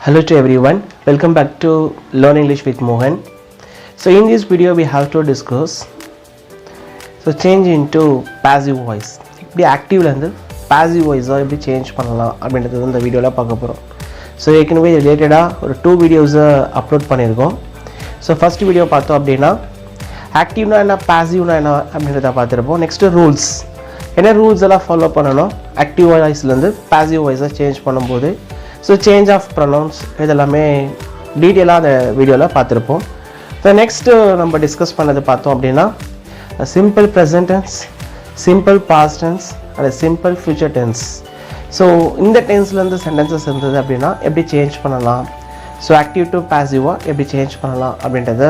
Hello to everyone, welcome back to Learn English with Mohan. So in this video we have to discuss change into passive voice. இப்படி ஆக்டிவ்ல இருந்து passive voice எப்படி change பண்ணலாம் அப்படின்றது இந்த வீடியோல பார்க்க போறோம். ஸோ ஏற்கனவே ரிலேட்டடாக ஒரு 2 வீடியோஸை அப்லோட் பண்ணியிருக்கோம். ஸோ ஃபர்ஸ்ட் வீடியோ பார்த்தோம் அப்படின்னா ஆக்டிவ்னா என்ன பாசிவ்னா என்ன அப்படின்றத பார்த்துருப்போம். நெக்ஸ்ட்டு ரூல்ஸ், என்ன ரூல்ஸ் எல்லாம் ஃபாலோ பண்ணணும் ஆக்டிவ் வாய்ஸ்லேருந்து பாசிவ் வாய்ஸாக சேஞ்ச் பண்ணும்போது. ஸோ சேஞ்ச் ஆஃப் ப்ரொனவுன்ஸ் இதெல்லாமே டீட்டெயிலாக அந்த வீடியோவில் பார்த்துருப்போம். ஸோ நெக்ஸ்ட்டு நம்ம டிஸ்கஸ் பண்ணது பார்த்தோம் அப்படின்னா simple present tense, simple past tense and simple future tense. So இந்த டென்ஸ்லேருந்து சென்டென்சஸ் இருந்தது அப்படின்னா எப்படி சேஞ்ச் பண்ணலாம், ஸோ ஆக்டிவ் டு பாசிவாக எப்படி சேஞ்ச் பண்ணலாம் அப்படின்றத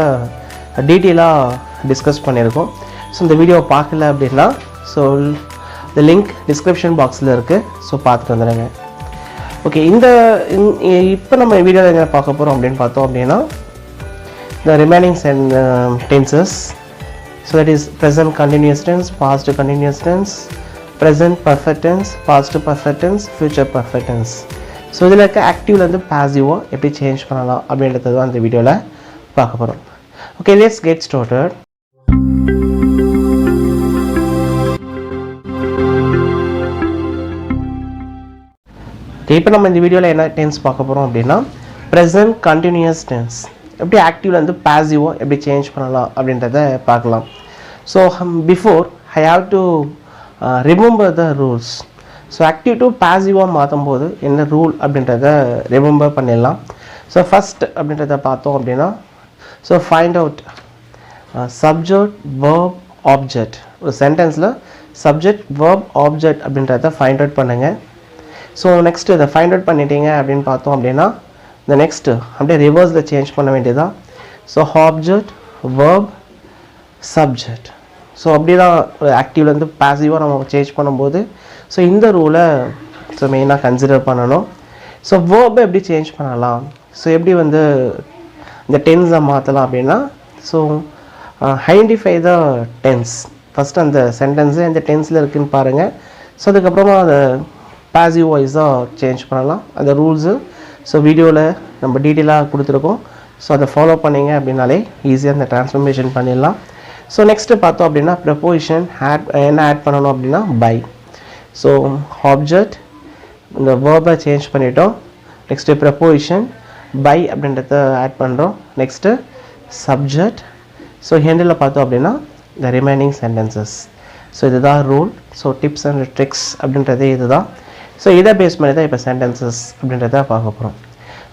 டீட்டெயிலாக டிஸ்கஸ் பண்ணியிருக்கோம். ஸோ இந்த வீடியோ பார்க்கல அப்படின்னா ஸோ இந்த லிங்க் டிஸ்கிரிப்ஷன் பாக்ஸில் இருக்குது, ஸோ பார்த்துட்டு வந்துடுங்க. ஓகே, இப்போ நம்ம வீடியோவில் என்ன பார்க்க போகிறோம் அப்படின்னு பார்த்தோம் அப்படின்னா the remaining tenses. So that is present continuous tense, past continuous tense, present perfect tense, past perfect tense, future perfect tense. So இதில் இருக்க ஆக்டிவ்லேருந்து பாசிவாக எப்படி சேஞ்ச் பண்ணலாம் அப்படின்றது அந்த வீடியோவில் பார்க்க போகிறோம். Okay, let's get started. இப்போ நம்ம இந்த வீடியோவில் என்ன டென்ஸ் பார்க்க போகிறோம் அப்படின்னா ப்ரெசன்ட் கண்டினியூஸ் டென்ஸ், எப்படி ஆக்டிவ்லேருந்து பாசிவாக எப்படி சேஞ்ச் பண்ணலாம் அப்படின்றத பார்க்கலாம். So before I have to remember the rules. So active to பாசிவாக மாற்றும் போது என்ன ரூல் அப்படின்றத ரிமெம்பர் பண்ணிடலாம். ஸோ ஃபஸ்ட் அப்படின்றத பார்த்தோம் அப்படின்னா so find out subject verb object. ஒரு சென்டென்ஸில் சப்ஜெக்ட் வேர்ப் ஆப்ஜெக்ட் அப்படின்றத ஃபைண்ட் அவுட் பண்ணுங்கள். ஸோ நெக்ஸ்ட்டு இதை ஃபைண்ட் அவுட் பண்ணிட்டீங்க அப்படின்னு பார்த்தோம் அப்படின்னா இந்த நெக்ஸ்ட்டு அப்படியே ரிவர்ஸில் சேஞ்ச் பண்ண வேண்டியதான். So object verb subject. So அப்படி தான் ஆக்டிவ்லேருந்து பாசிவாக நம்ம சேஞ்ச் பண்ணும்போது ஸோ இந்த ரூலை ஸோ மெயினாக கன்சிடர் பண்ணணும். ஸோ வேர்பை எப்படி சேஞ்ச் பண்ணலாம், ஸோ எப்படி இந்த டென்ஸை மாற்றலாம் அப்படின்னா so identify the tense. First அந்த சென்டென்ஸு எந்த டென்ஸில் இருக்குதுன்னு பாருங்கள். ஸோ அதுக்கப்புறமா அதை பாசிவ் வாய்ஸாக சேஞ்ச் பண்ணலாம். அந்த ரூல்ஸு ஸோ வீடியோவில் நம்ம டீட்டெயிலாக கொடுத்துருக்கோம். ஸோ அதை ஃபாலோ பண்ணிங்க அப்படின்னாலே ஈஸியாக அந்த ட்ரான்ஸ்ஃபர்மேஷன் பண்ணிடலாம். ஸோ நெக்ஸ்ட்டு பார்த்தோம் அப்படின்னா ப்ரப்போசிஷன் என்ன ஆட் பண்ணணும் அப்படின்னா பை. ஸோ ஆப்ஜெக்ட் இந்த வேர்பை சேஞ்ச் பண்ணிட்டோம். நெக்ஸ்ட்டு ப்ரப்போசிஷன் பை அப்படின்றத ஆட் பண்ணுறோம். Next subject. ஸோ ஹேண்டில் பார்த்தோம் அப்படின்னா த ரிமைனிங் சென்டென்சஸ். ஸோ இதுதான் rule. So tips and tricks அப்படின்றதே இதுதான். ஸோ இதை பேஸ் பண்ணி தான் இப்போ சென்டென்சஸ் அப்படின்றத பார்க்க போகிறோம்.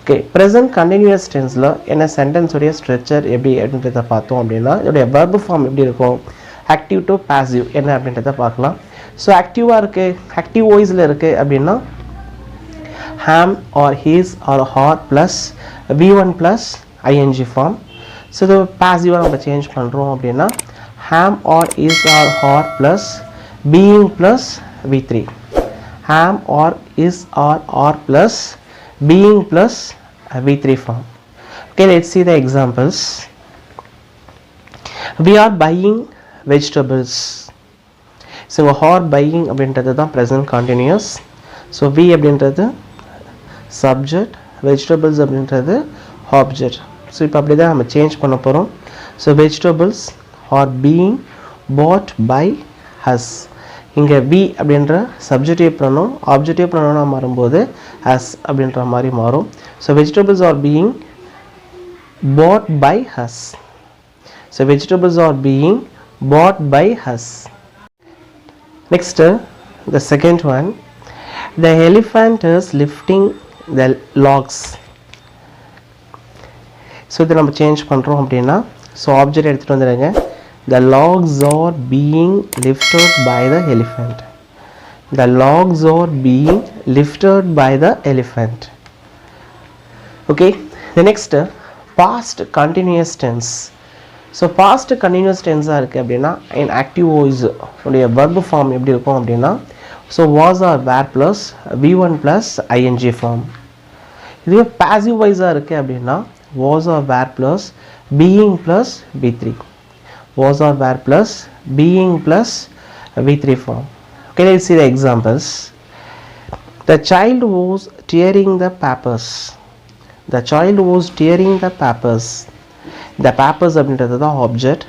ஓகே, ப்ரெசன்ட் கண்டினியூஸ் டென்ஸில் என்ன சென்டென்ஸுடைய ஸ்ட்ரக்சர் எப்படி அப்படின்றத பார்த்தோம் அப்படின்னா இதோடைய வெர்பு ஃபார்ம் எப்படி இருக்கும், ஆக்டிவ் டு பாசிவ் என்ன அப்படின்றத பார்க்கலாம். ஸோ ஆக்டிவாக இருக்குது, ஆக்டிவ் வாய்ஸில் இருக்குது அப்படின்னா am or is or are plus V1 plus ING form. So இது பாசிவாக நம்ம சேஞ்ச் பண்ணுறோம் அப்படின்னா am or is or are plus being plus V3. ham or is or are plus being plus V3 form. Okay, let's see the examples. We are buying vegetables. So are buying அப்படின்றது தான் present continuous. So we அப்படின்றது subject, vegetables அப்படின்றது object. So இப்போ அப்படி தான் நம்ம change பண்ண போகிறோம். So vegetables are being bought by us. இங்கே பி அப்படின்ற சப்ஜெக்டிவ் ப்ரொனவுன் ஆப்ஜெக்டிவ் ப்ரொனவுனாக மாறும்போது as அப்படின்ற மாதிரி மாறும். So vegetables are being bought by us. So vegetables are being bought by us. Next the second one, the elephant is lifting the logs. So இதை நம்ம change பண்ணுறோம் அப்படின்னா so object எடுத்துகிட்டு வந்துடுங்க. The logs are being lifted by the elephant. The logs are being lifted by the elephant. Okay, the next past continuous tense. So past continuous tense இருக்கு அப்படின்னா in active voice உடைய verb form எப்படி இருக்கும் அப்படின்னா so was or were plus V1 plus ing form. இதுவே passive voice இருக்கு அப்படின்னா was or were plus being plus V3. Was or were plus being plus V3 form. Okay, let's see the examples. The child was tearing the papers. the child was tearing the papers. The papers அப்படின்றது தான் object.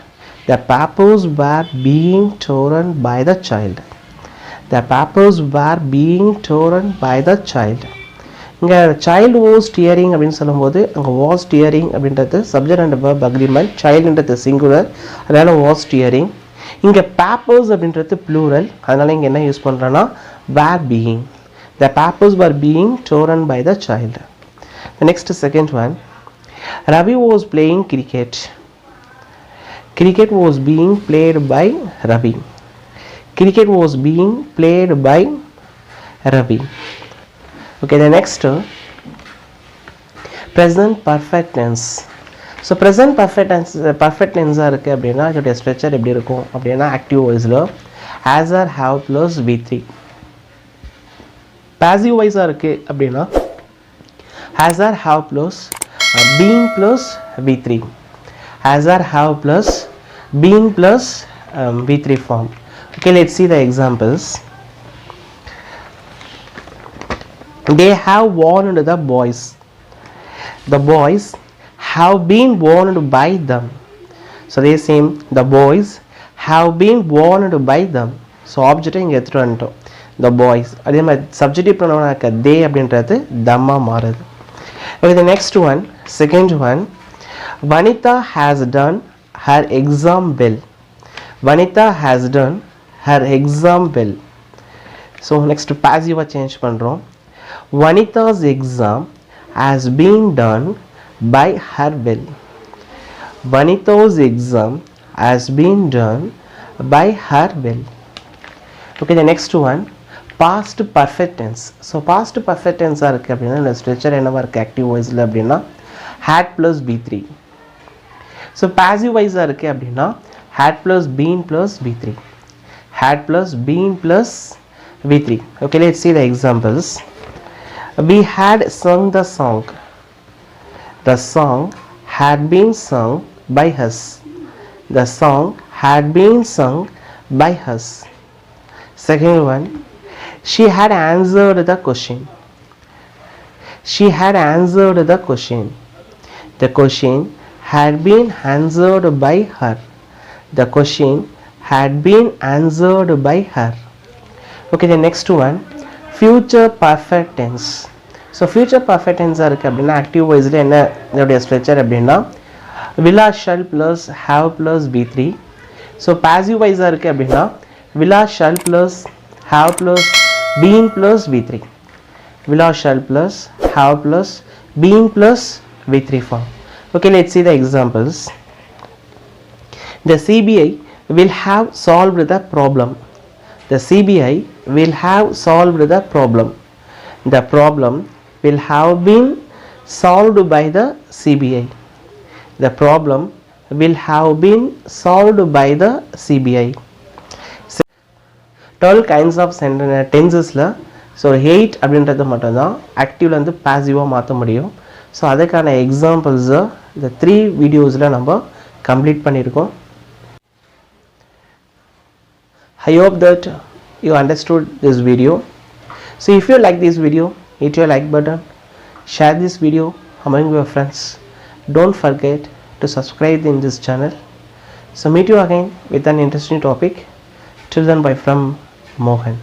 The papers were being torn by the child. The papers were being torn by the child. இங்கே child was tearing அப்படின்னு சொல்லும்போது அங்கே was tearing அப்படின்றது subject and verb agreement, childன்றது singular, அதனால் was tearing. இங்கே papers அப்படின்றது plural, அதனால் இங்கே என்ன யூஸ் பண்ணுறோன்னா were being. The papers were being torn by the child. The next second one, Ravi was playing cricket. Cricket was being played by Ravi. Cricket was being played by Ravi. Okay, the next present perfect tense. So present perfect tense இருக்கு அப்படின்னா இதோட structure எப்படி இருக்கும் அப்படின்னா active voiceல has or have plus v3. passive voice இருக்கு அப்படின்னா has or have plus been plus v3. has or have plus been plus v3 form. Okay, let's see the examples. They have warned the boys. The boys have been warned by them. So they same, the boys have been warned by them. So object இங்க எடுத்துட்டு வந்துட்டோம், the boys. அதே மாதிரி subjective pronoun இருக்க they அப்படின்றது தம்மா மாறுது. Okay, the next one, second one, Vanitha has done her exam well. Vanitha has done her exam well. So next passive change பண்றோம். Vanitha's exam has been done by her well. Vanitha's exam has been done by her well. Okay, the next one, past perfect tense. So past perfect tense இருக்கு அப்படின்னா இந்த structure என்னவா இருக்கு active voiceல அப்படின்னா had plus b3. So passive voice இருக்கு அப்படின்னா had plus been plus b3. had plus been plus v3. Okay, let's see the examples. We had sung the song. The song had been sung by us. The song had been sung by us. Second one, she had answered the question. She had answered the question. The question had been answered by her. The question had been answered by her. Okay, the next one, future perfect tense. So future perfect tense இருக்கு அப்படின்னா active voiceல என்ன இதோட structure அப்படின்னா will shall plus have plus b3. So passive voice இருக்கு அப்படின்னா will shall plus have plus been plus v3. will shall plus have plus been plus v3 form. Okay, let's see the examples. The CBI will have solved the problem. The CBI will have solved the problem. The problem will have been solved by the CBI. The problem will have been solved by the CBI. 12 kinds of tensesல so 8 அப்படின்றது மட்டும்தான் ஆக்டிவ்ல இருந்து பாசிவாக மாற்ற முடியும். So அதுக்கான எக்ஸாம்பிள்ஸை இந்த 3 வீடியோஸில் நம்ம complete பண்ணியிருக்கோம். I hope that you understood this video. So if you like this video, hit your like button, share this video among your friends. Don't forget to subscribe in this channel. So meet you again with an interesting topic. Till then, bye from Mohan.